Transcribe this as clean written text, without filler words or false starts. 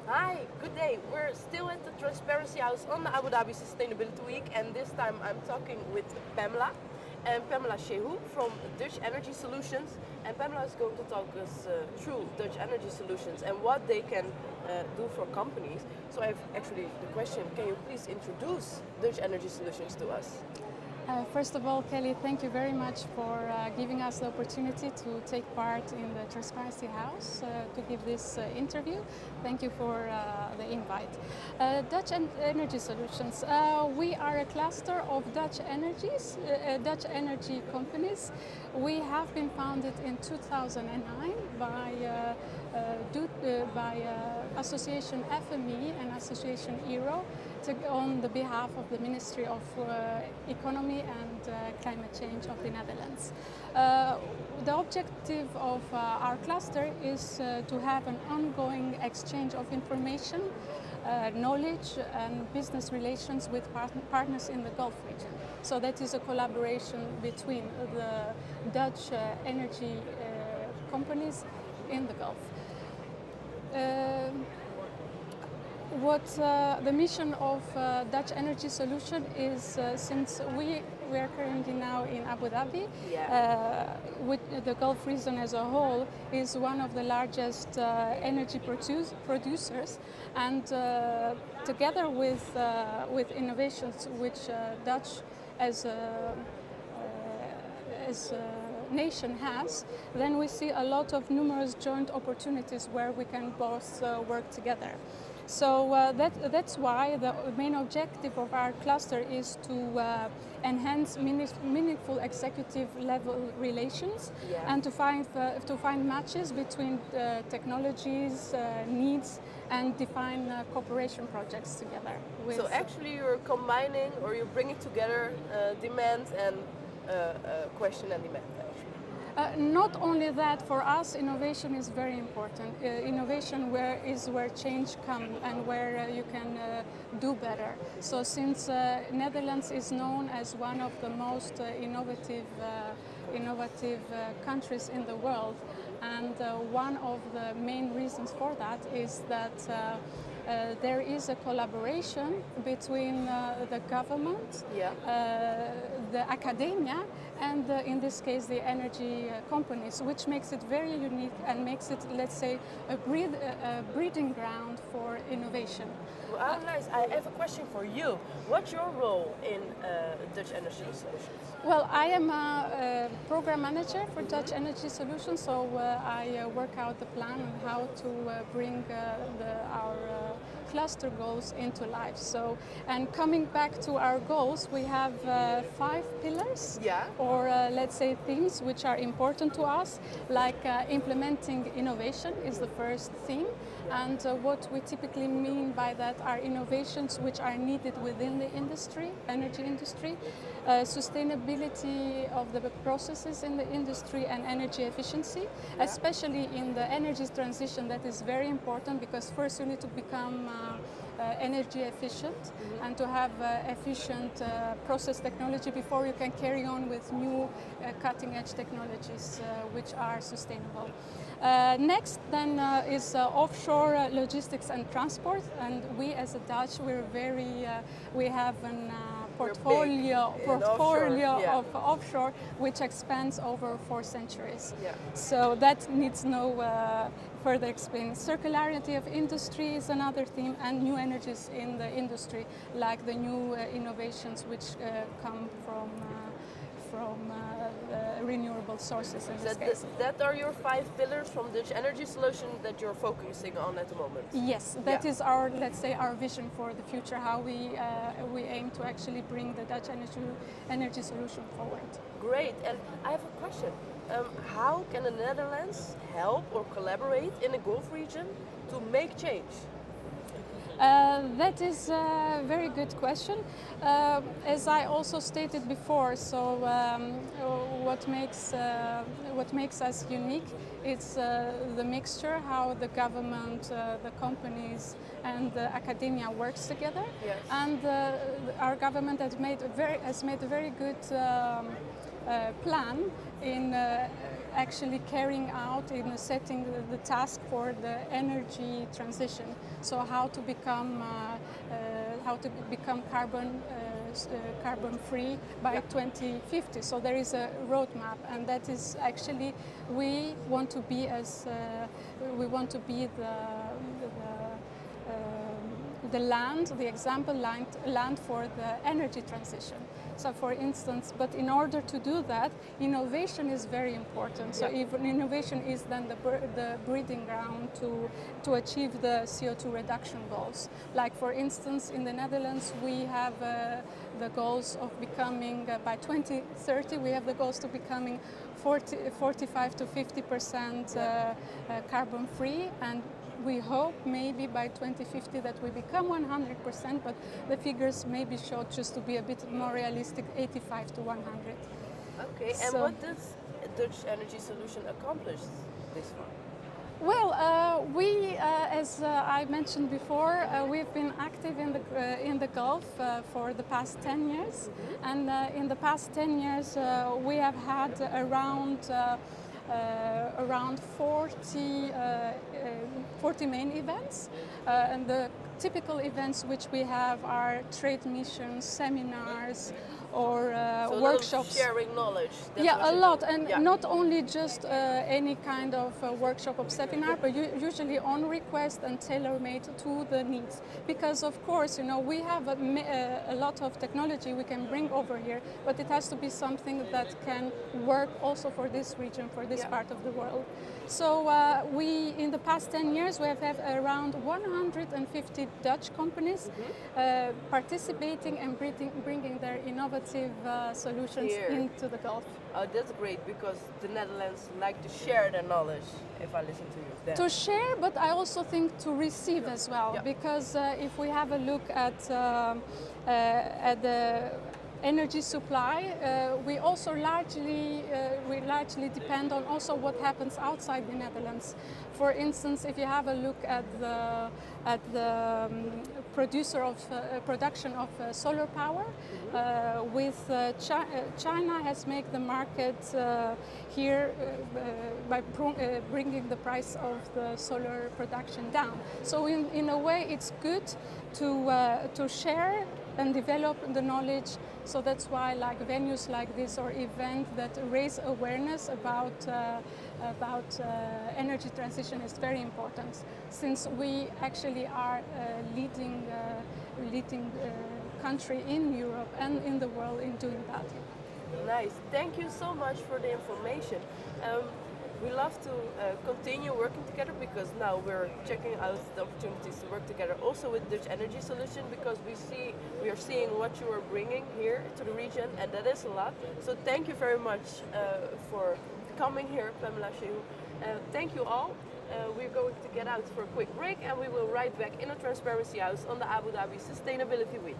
Hi, good day. We're still at the Transparency House on the Abu Dhabi Sustainability Week, and this time I'm talking with Pamela and Pamela Shehu from Dutch Energy Solutions. And Pamela is going to talk us through Dutch Energy Solutions and what they can do for companies. So I have actually the question, can you please introduce Dutch Energy Solutions to us? First of all, Kelly, thank you very much for giving us the opportunity to take part in the Transparency House to give this interview. Thank you for the invite. Dutch Energy Solutions. We are a cluster of Dutch Dutch energy companies. We have been founded in 2009 by Association FME and Association ERO on the behalf of the Ministry of Economy and Climate Change of the Netherlands. The objective of our cluster is to have an ongoing exchange of information, knowledge and business relations with partners in the Gulf region. So that is a collaboration between the Dutch energy companies in the Gulf. The mission of Dutch Energy Solution is, since we are currently now in Abu Dhabi, with the Gulf region as a whole is one of the largest energy producers, and together with innovations which Dutch as a nation has, then we see a lot of numerous joint opportunities where we can both work together. So that's why the main objective of our cluster is to enhance meaningful executive level relations and to find matches between technologies, needs, and define cooperation projects together. So actually you're combining or you're bringing together demand and question and demand. Not only that, for us, innovation is very important. Innovation is where change comes and where you can do better. So since Netherlands is known as one of the most innovative countries in the world, and one of the main reasons for that is that there is a collaboration between the government, the academia, and in this case the energy companies, which makes it very unique and makes it, let's say, a breeding ground for innovation. Well, nice. I have a question for you. What's your role in Dutch Energy Solutions? Well, I am a program manager for Dutch Energy Solutions, so I work out the plan on how to bring our cluster goals into life. So, and coming back to our goals, we have 5 pillars, or let's say themes which are important to us, like implementing innovation is the first theme. And what we typically mean by that are innovations which are needed within the industry, energy industry, sustainability of the processes in the industry, and energy efficiency, especially in the energy transition. That is very important because first you need to become energy efficient and to have efficient process technology before you can carry on with new cutting edge technologies which are sustainable. Next then is offshore logistics and transport, and we as a Dutch, we have an portfolio of offshore which expands over 4 centuries. So that needs no further explaining. Circularity of industry is another theme, and new energies in the industry, like the new innovations which come from renewable sources in this case. That are your 5 pillars from Dutch Energy Solution that you're focusing on at the moment? Yes, that is our, let's say, our vision for the future, how we aim to actually bring the Dutch energy solution forward. Great, and I have a question. How can the Netherlands help or collaborate in the Gulf region to make change? That is a very good question. As I also stated before, so what makes us unique is the mixture, how the government, the companies, and the academia works together. And our government has made a very good plan in actually carrying out in setting the task for the energy transition. So how to become carbon free by 2050. So there is a roadmap, and that is actually we want to be the example land for the energy transition. So for instance, but in order to do that, innovation is very important. So even innovation is then the breeding ground to achieve the CO2 reduction goals. Like for instance, in the Netherlands, we have the goals of becoming, by 2030, we have the goals to becoming 45 to 50% carbon free, and we hope maybe by 2050 that we become 100%, but the figures maybe show just to be a bit more realistic, 85 to 100. Okay, and So, what does Dutch Energy Solution accomplish this far? well, as I mentioned before, we've been active in the Gulf for the past 10 years, and in the past 10 years we have had around 40 main events, and the typical events which we have are trade missions, seminars, or So workshops. sharing knowledge. That's Yeah, what a you lot, do. and Yeah. not only just any kind of workshop or seminar, but usually on request and tailor-made to the needs. Because of course, we have a lot of technology we can bring over here, but it has to be something that can work also for this region, for this part of the world. So we, in the past 10 years, we have had around 150 Dutch companies participating and bringing their innovative solutions Here. into the Gulf. Oh, that's great, because the Netherlands like to share their knowledge, if I listen to you. Then. To share, but I also think to receive as well, Yeah. because if we have a look at the energy supply, we also largely depend on also what happens outside the Netherlands. For instance, if you have a look at the production of solar power, China has made the market here by bringing the price of the solar production down. So in a way, it's good to share and develop the knowledge. So that's why venues like this or events that raise awareness about energy transition is very important, since we actually are leading country in Europe and in the world in doing that. Nice. Thank you so much for the information. We love to continue working together, because now we're checking out the opportunities to work together also with Dutch Energy Solution, because we are seeing what you are bringing here to the region, and that is a lot. So thank you very much for coming here, Pamela, Shehu. Thank you all. We're going to get out for a quick break, and we will right back in the Transparency House on the Abu Dhabi Sustainability Week.